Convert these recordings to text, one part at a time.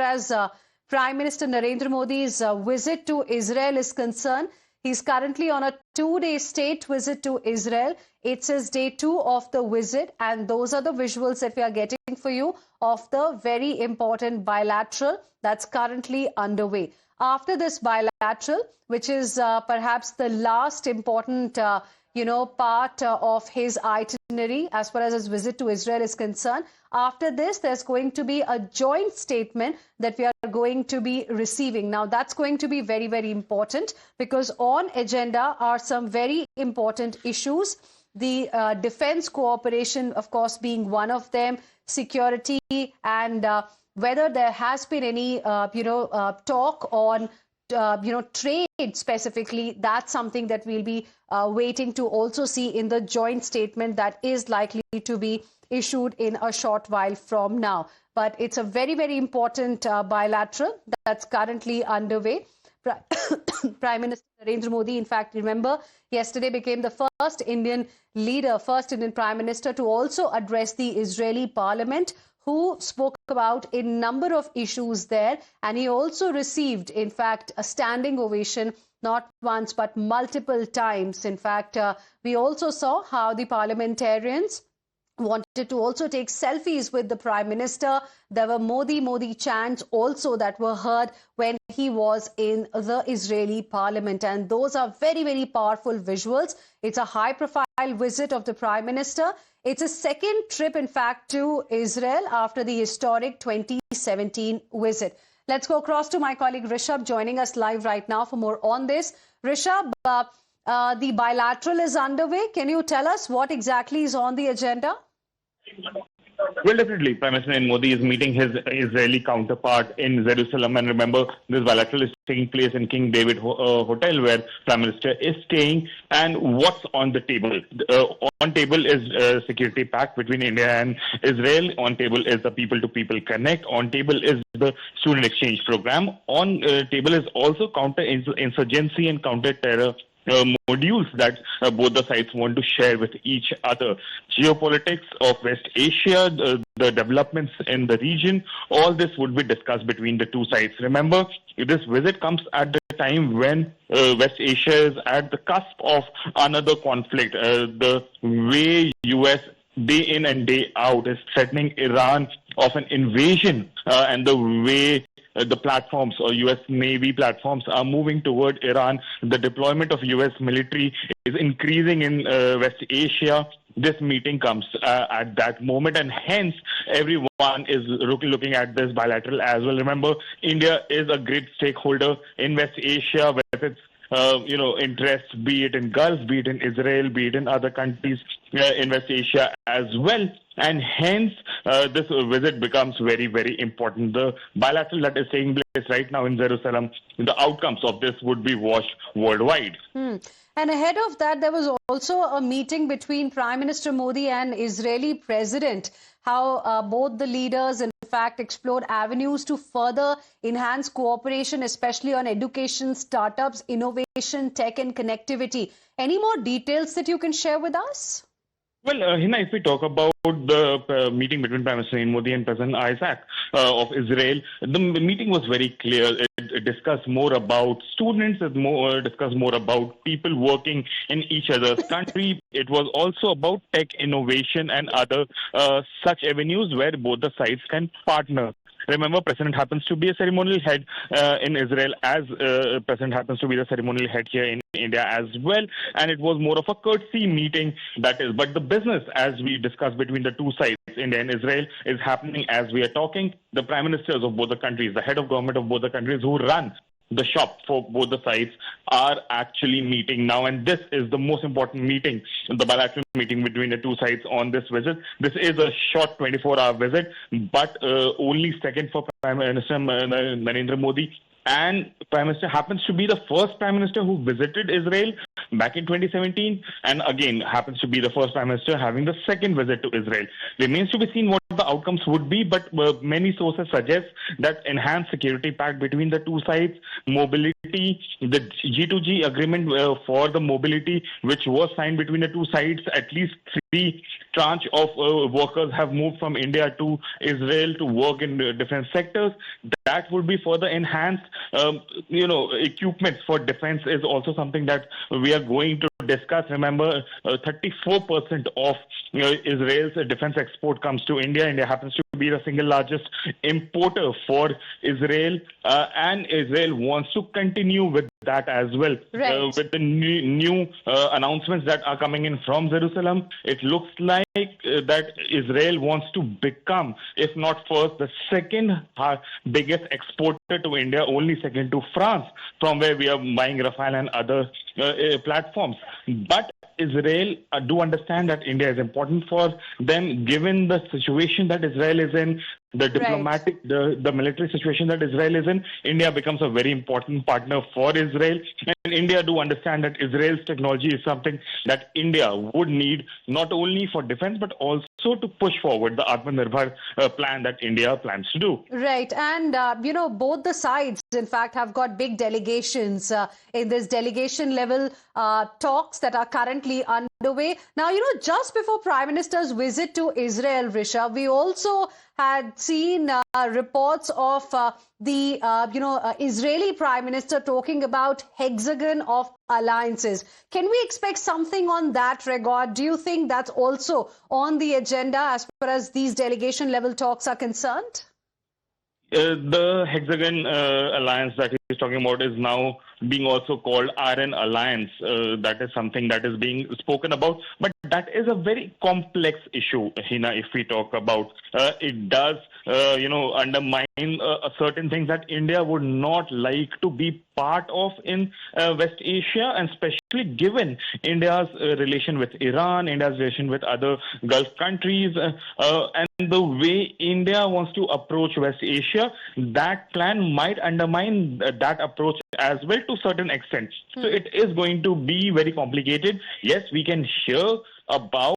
as Prime Minister Narendra Modi's visit to Israel is concerned. He's currently on a 2-day state visit to Israel. It's his day 2 of the visit, and those are the visuals that we are getting for you of the very important bilateral that's currently underway. After this bilateral, which is perhaps the last important part of his itinerary as far as his visit to Israel is concerned. After this, there's going to be a joint statement that we are going to be receiving. Now, that's going to be very, very important because on agenda are some very important issues. The defense cooperation, of course, being one of them, security, and whether there has been any, talk on trade specifically. That's something that we'll be waiting to also see in the joint statement that is likely to be issued in a short while from now. But it's a very, very important bilateral that's currently underway. Prime Minister Narendra Modi, in fact, remember, yesterday became the first Indian leader, first Indian Prime Minister to also address the Israeli Parliament, who spoke about a number of issues there. And he also received, in fact, a standing ovation, not once, but multiple times. In fact, we also saw how the parliamentarians wanted to also take selfies with the Prime Minister. There were Modi, Modi chants also that were heard when he was in the Israeli Parliament. And those are very, very powerful visuals. It's a high-profile visit of the Prime Minister. It's a second trip, in fact, to Israel after the historic 2017 visit. Let's go across to my colleague Rishabh joining us live right now for more on this. Rishabh, the bilateral is underway. Can you tell us what exactly is on the agenda? Well, definitely. Prime Minister Narendra Modi is meeting his Israeli counterpart in Jerusalem. And remember, this bilateral is taking place in King David Hotel, where Prime Minister is staying. And what's on the table? On table is security pact between India and Israel. On table is the people-to-people connect. On table is the student exchange program. On table is also counter-insurgency and counter-terror modules that both the sides want to share with each other. Geopolitics of West Asia, the developments in the region, all this would be discussed between the two sides. Remember, this visit comes at the time when West Asia is at the cusp of another conflict. The way US day in and day out is threatening Iran of an invasion, and the way the platforms or US Navy platforms are moving toward Iran. The deployment of US military is increasing in West Asia. This meeting comes at that moment, and hence everyone is looking at this bilateral as well. Remember, India is a great stakeholder in West Asia with its interests, be it in Gulf, be it in Israel, be it in other countries in West Asia as well. And hence, this visit becomes very, very important. The bilateral that is taking place right now in Jerusalem, the outcomes of this would be watched worldwide. And ahead of that, there was also a meeting between Prime Minister Modi and Israeli President, how both the leaders, in fact, explored avenues to further enhance cooperation, especially on education, startups, innovation, tech and connectivity. Any more details that you can share with us? Well, Hina, if we talk about the meeting between Prime Minister Narendra Modi and President Isaac of Israel, the meeting was very clear. It discussed more about students, discussed more about people working in each other's country. It was also about tech innovation and other such avenues where both the sides can partner. Remember, President happens to be a ceremonial head in Israel, as President happens to be the ceremonial head here in India as well. And it was more of a courtesy meeting, that is. But the business, as we discussed between the two sides, India and Israel, is happening as we are talking. The prime ministers of both the countries, the head of government of both the countries who run the shop for both the sides are actually meeting now. And this is the most important meeting, the bilateral meeting between the two sides on this visit. This is a short 24-hour visit, but only second for Prime Minister Narendra Modi. And Prime Minister happens to be the first Prime Minister who visited Israel back in 2017, and again happens to be the first Prime Minister having the second visit to Israel. Remains to be seen what the outcomes would be, but many sources suggest that enhanced security pact between the two sides, mobility, the G2G agreement for the mobility, which was signed between the two sides, at least three tranche of workers have moved from India to Israel to work in different sectors. That would be further enhanced. Equipment for defense is also something that we are going to discuss. Remember, 34% of Israel's defense export comes to India. India happens to be the single largest importer for Israel, and Israel wants to continue with that as well. Right. With the new announcements that are coming in from Jerusalem, it looks like that Israel wants to become, if not first, the second biggest exporter to India, only second to France, from where we are buying Rafale and other platforms. But Israel do understand that India is important for them, given the situation that Israel is in, the diplomatic, the military situation that Israel is in. India becomes a very important partner for Israel. And India do understand that Israel's technology is something that India would need, not only for defense, but also to push forward the Atmanirbhar plan that India plans to do. Right. And, both the sides, in fact, have got big delegations in this delegation level talks that are currently underway. Now, just before Prime Minister's visit to Israel, Rishabh, we also had seen reports of the Israeli Prime Minister talking about hexagon of alliances. Can we expect something on that regard? Do you think that's also on the agenda as far as these delegation level talks are concerned? The hexagon alliance that he's talking about is now being also called Iron Alliance. That is something that is being spoken about, but that is a very complex issue, Hina. If we talk about it, does undermine certain things that India would not like to be part of in West Asia, and especially given India's relation with Iran, India's relation with other Gulf countries, and the way India wants to approach West Asia. That plan might undermine that approach as well to a certain extent. So it is going to be very complicated. Yes, we can hear about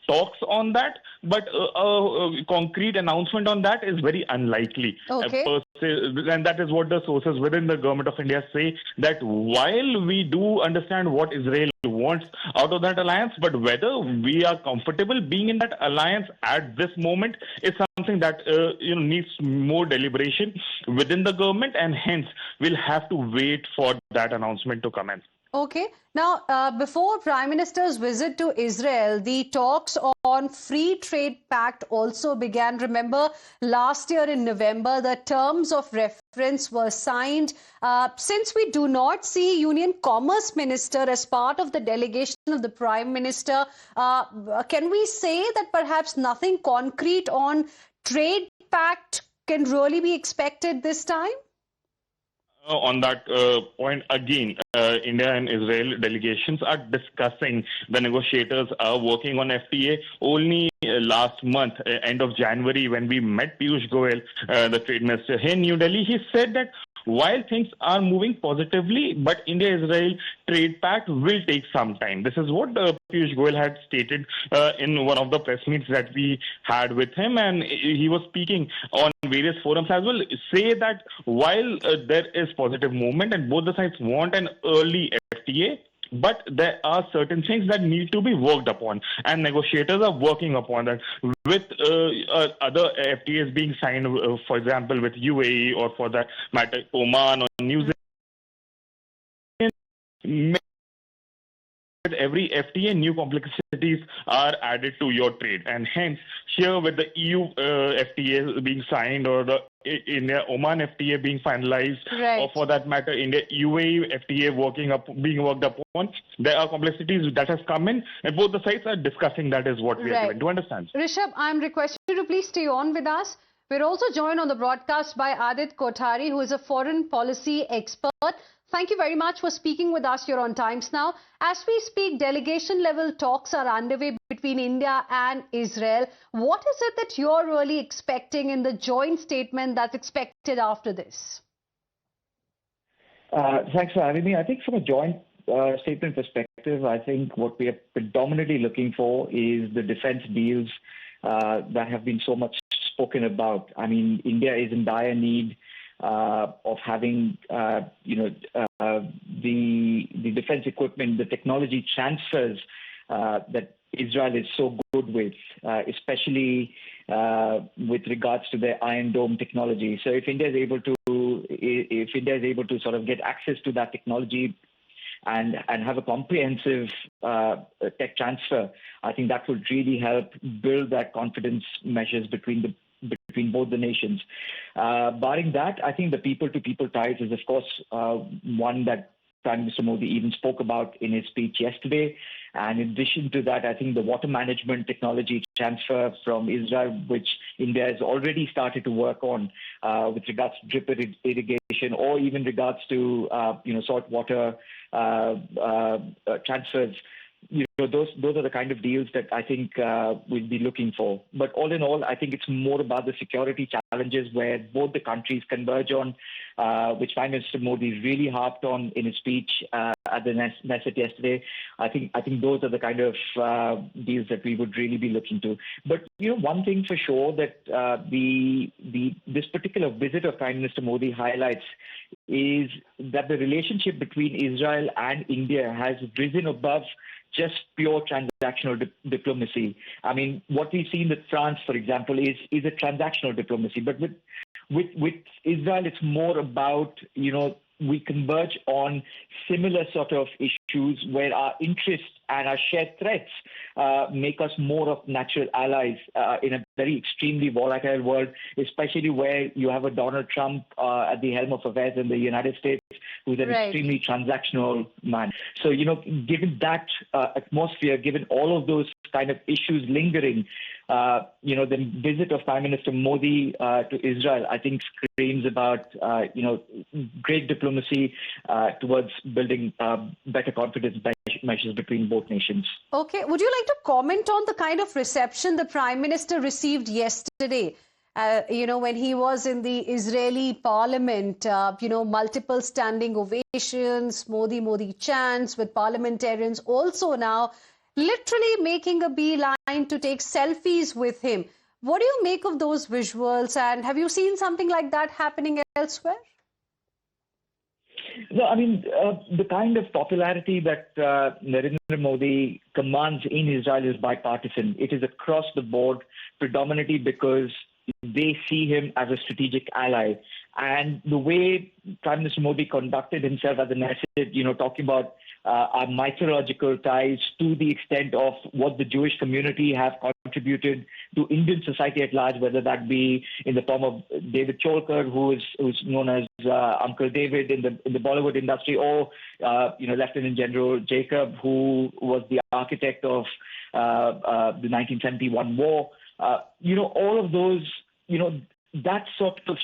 talks on that, but a concrete announcement on that is very unlikely. Okay. And that is what the sources within the government of India say, that while we do understand what Israel wants out of that alliance, but whether we are comfortable being in that alliance at this moment is something that needs more deliberation within the government, and hence we'll have to wait for that announcement to commence. Okay. Now, before Prime Minister's visit to Israel, the talks on free trade pact also began. Remember, last year in November, the terms of reference were signed. Since we do not see Union Commerce Minister as part of the delegation of the Prime Minister, can we say that perhaps nothing concrete on trade pact can really be expected this time? On that point, again, India and Israel delegations are discussing. The negotiators are working on FTA. Only last month, end of January, when we met Piyush Goyal, the trade minister here in New Delhi, he said that while things are moving positively, but India-Israel trade pact will take some time. This is what Piyush Goyal had stated in one of the press meets that we had with him, and he was speaking on various forums as well, say that while there is positive movement and both the sides want an early FTA, but there are certain things that need to be worked upon, and negotiators are working upon that with other FTAs being signed, for example, with UAE, or for that matter, Oman or New Zealand. With every FTA, new complexities are added to your trade, and hence here with the EU FTA being signed, or the India-Oman FTA being finalized, right, or for that matter, India-UAE FTA being worked upon, there are complexities that has come in, and both the sides are discussing. That is what we are doing. Do you understand? Rishabh, I'm requesting you to please stay on with us. We're also joined on the broadcast by Adit Kothari, who is a foreign policy expert. Thank you very much for speaking with us here on Times Now. As we speak, delegation level talks are underway between India and Israel. What is it that you're really expecting in the joint statement that's expected after this? Thanks for having me. I think from a joint statement perspective, I think what we are predominantly looking for is the defense deals that have been so much spoken about. I mean, India is in dire need of having, the defense equipment, the technology transfers that Israel is so good with, especially with regards to their Iron Dome technology. So if India is able to sort of get access to that technology and have a comprehensive tech transfer, I think that would really help build that confidence measures between both the nations. Barring that, I think the people-to-people ties is, of course, one that Prime Minister Modi even spoke about in his speech yesterday. And in addition to that, I think the water management technology transfer from Israel, which India has already started to work on with regards to drip irrigation, or even regards to salt water transfers. Those are the kind of deals that I think we'll be looking for. But all in all, I think it's more about the security challenges where both the countries converge on, which Prime Minister Modi really harped on in his speech at the Knesset yesterday. I think those are the kind of deals that we would really be looking to. But one thing for sure that this particular visit of Prime Minister Modi highlights is that the relationship between Israel and India has risen above just pure transactional diplomacy. I mean, what we've seen with France, for example, is a transactional diplomacy. But with Israel, it's more about, we converge on similar sort of issues where our interests and our shared threats make us more of natural allies in a very extremely volatile world, especially where you have a Donald Trump at the helm of affairs in the United States, who's an extremely transactional man. So, given that atmosphere, given all of those kind of issues lingering, the visit of Prime Minister Modi to Israel, I think, screams about, great diplomacy towards building better confidence measures between both nations. Okay. Would you like to comment on the kind of reception the Prime Minister received yesterday? When he was in the Israeli parliament, multiple standing ovations, Modi chants with parliamentarians also now literally making a beeline to take selfies with him. What do you make of those visuals, and have you seen something like that happening elsewhere? No, I mean, the kind of popularity that Narendra Modi commands in Israel is bipartisan. It is across the board, predominantly because they see him as a strategic ally. And the way Prime Minister Modi conducted himself at the Knesset, talking about our mythological ties to the extent of what the Jewish community have contributed to Indian society at large, whether that be in the form of David Cholkar, who's known as Uncle David in the Bollywood industry, or Lieutenant General Jacob, who was the architect of the 1971 war. All of those, that sort of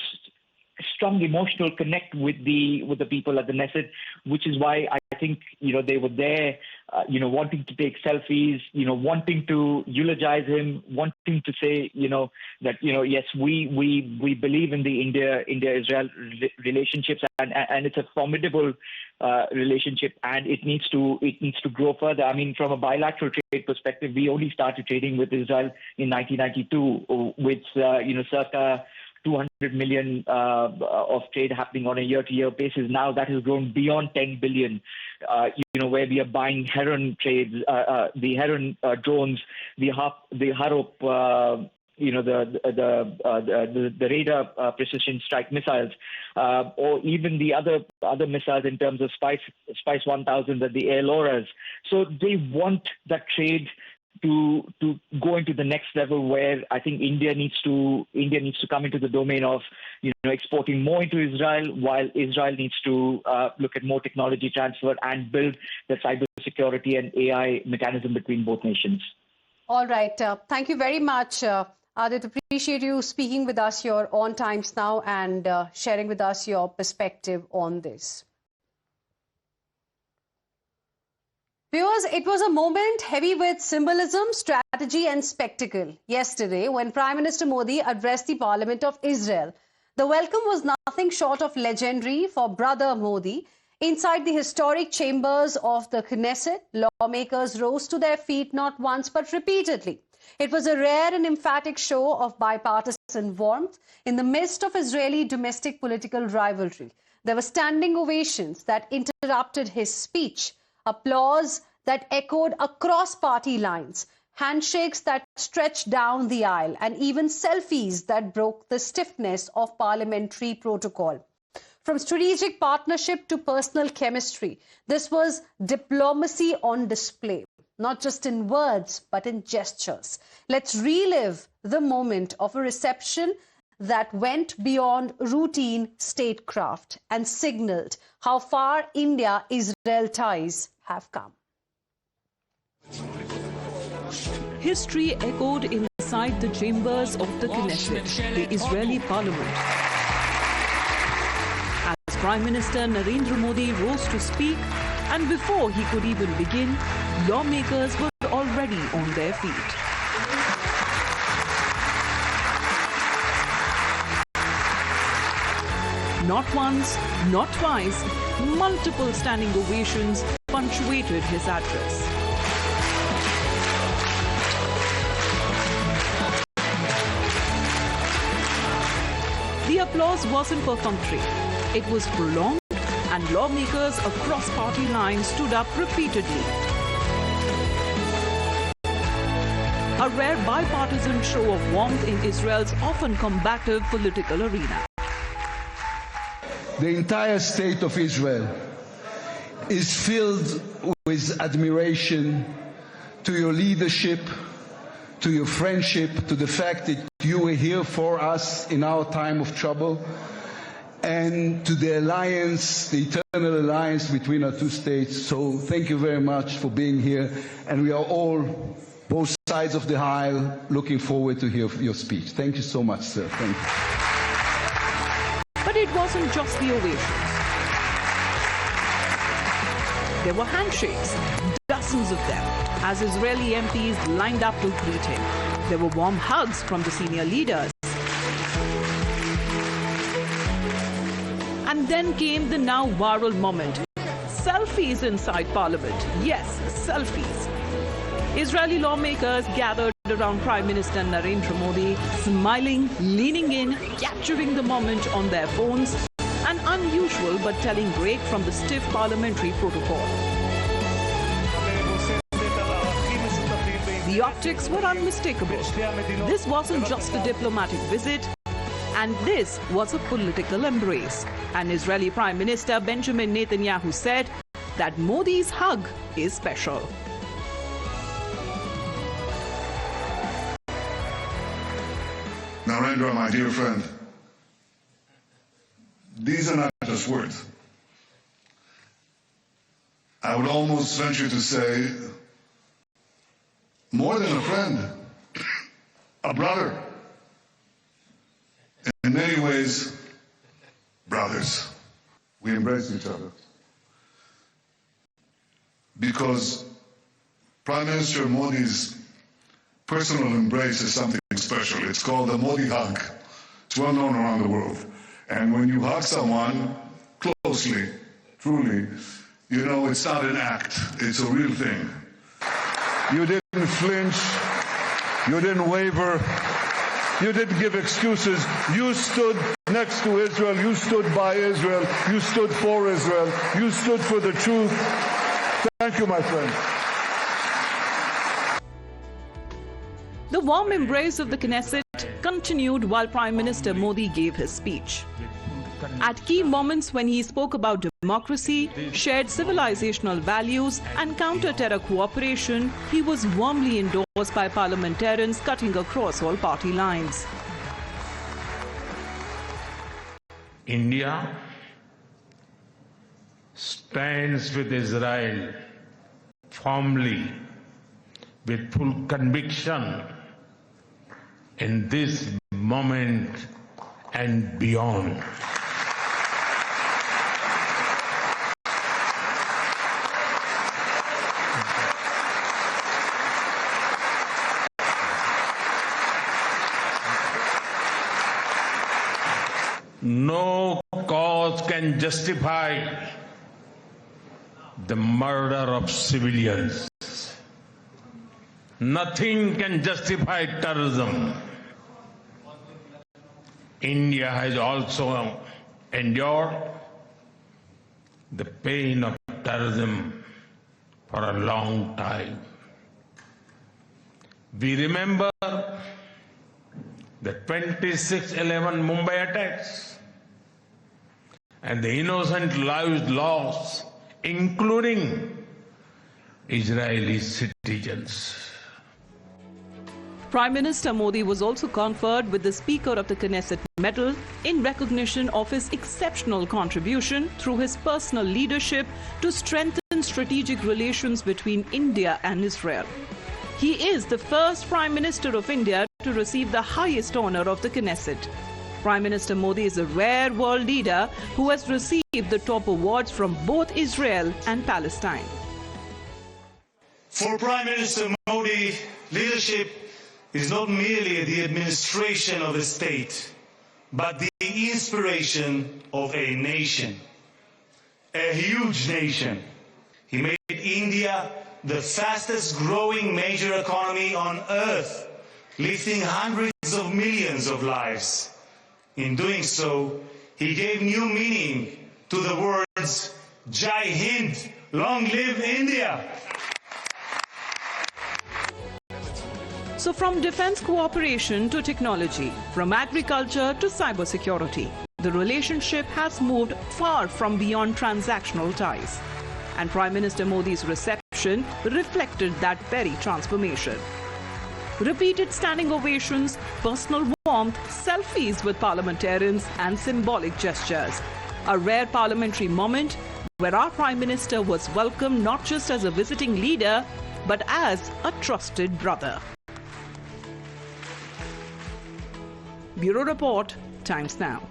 strong emotional connect with the people at the Knesset, which is why I think they were there, wanting to take selfies, wanting to eulogize him, wanting to say that yes, we believe in the India-Israel relationships, and it's a formidable relationship, and it needs to grow further. I mean, from a bilateral trade perspective, we only started trading with Israel in 1992, with circa 200 million of trade happening on a year-to-year basis. Now that has grown beyond 10 billion, where we are buying Heron trades, the Heron drones, the Harop, the radar precision strike missiles, or even the other missiles in terms of Spice 1000, the Air Lauras. So they want that trade to go into the next level, where I think India needs to come into the domain of exporting more into Israel, while Israel needs to look at more technology transfer and build the cybersecurity and AI mechanism between both nations. All right. Thank you very much, Adit. Appreciate you speaking with us here on Times Now and sharing with us your perspective on this. Viewers, it was a moment heavy with symbolism, strategy and spectacle yesterday when Prime Minister Modi addressed the Parliament of Israel. The welcome was nothing short of legendary for Brother Modi. Inside the historic chambers of the Knesset, lawmakers rose to their feet not once but repeatedly. It was a rare and emphatic show of bipartisan warmth in the midst of Israeli domestic political rivalry. There were standing ovations that interrupted his speech, applause that echoed across party lines, handshakes that stretched down the aisle, and even selfies that broke the stiffness of parliamentary protocol. From strategic partnership to personal chemistry, this was diplomacy on display, not just in words, but in gestures. Let's relive the moment of a reception that went beyond routine statecraft and signaled how far India-Israel ties have come. History echoed inside the chambers of the Knesset, the Israeli parliament. As Prime Minister Narendra Modi rose to speak, and before he could even begin, lawmakers were already on their feet. Not once, not twice, multiple standing ovations punctuated his address. The applause wasn't perfunctory. It was prolonged, and lawmakers across party lines stood up repeatedly. A rare bipartisan show of warmth in Israel's often combative political arena. The entire state of Israel is filled with admiration to your leadership, to your friendship, to the fact that you were here for us in our time of trouble, and to the alliance, the eternal alliance between our two states. So thank you very much for being here, and we are all, both sides of the aisle, looking forward to hear your speech. Thank you so much, sir. Thank you. But it wasn't just the ovations. There were handshakes, dozens of them, as Israeli MPs lined up to greet him. There were warm hugs from the senior leaders. And then came the now viral moment. Selfies inside Parliament. Yes, selfies. Israeli lawmakers gathered around Prime Minister Narendra Modi, smiling, leaning in, capturing the moment on their phones, an unusual but telling break from the stiff parliamentary protocol. The optics were unmistakable. This wasn't just a diplomatic visit, and this was a political embrace. And Israeli Prime Minister Benjamin Netanyahu said that Modi's hug is special. Narendra, my dear friend, these are not just words. I would almost venture to say, more than a friend, a brother. In many ways, brothers. We embrace each other. Because Prime Minister Modi's personal embrace is something special. It's called the Modi hug. It's well known around the world. And when you hug someone closely, truly, you know it's not an act. It's a real thing. You didn't flinch. You didn't waver. You didn't give excuses. You stood next to Israel. You stood by Israel. You stood for Israel. You stood for the truth. Thank you, my friend. The warm embrace of the Knesset continued while Prime Minister Modi gave his speech. At key moments when he spoke about democracy, shared civilizational values and counter-terror cooperation, he was warmly endorsed by parliamentarians cutting across all party lines. India stands with Israel firmly, with full conviction in this moment and beyond. No cause can justify the murder of civilians. Nothing can justify terrorism. India has also endured the pain of terrorism for a long time. We remember the 26/11 Mumbai attacks and the innocent lives lost, including Israeli citizens. Prime Minister Modi was also conferred with the Speaker of the Knesset Medal in recognition of his exceptional contribution through his personal leadership to strengthen strategic relations between India and Israel. He is the first Prime Minister of India to receive the highest honor of the Knesset. Prime Minister Modi is a rare world leader who has received the top awards from both Israel and Palestine. For Prime Minister Modi, leadership is not merely the administration of a state, but the inspiration of a nation, a huge nation. He made India the fastest growing major economy on earth, lifting hundreds of millions of lives. In doing so, he gave new meaning to the words Jai Hind, long live India. So from defense cooperation to technology, from agriculture to cybersecurity, the relationship has moved far from beyond transactional ties. And Prime Minister Modi's reception reflected that very transformation. Repeated standing ovations, personal warmth, selfies with parliamentarians and symbolic gestures. A rare parliamentary moment where our Prime Minister was welcomed not just as a visiting leader, but as a trusted brother. Bureau Report, Times Now.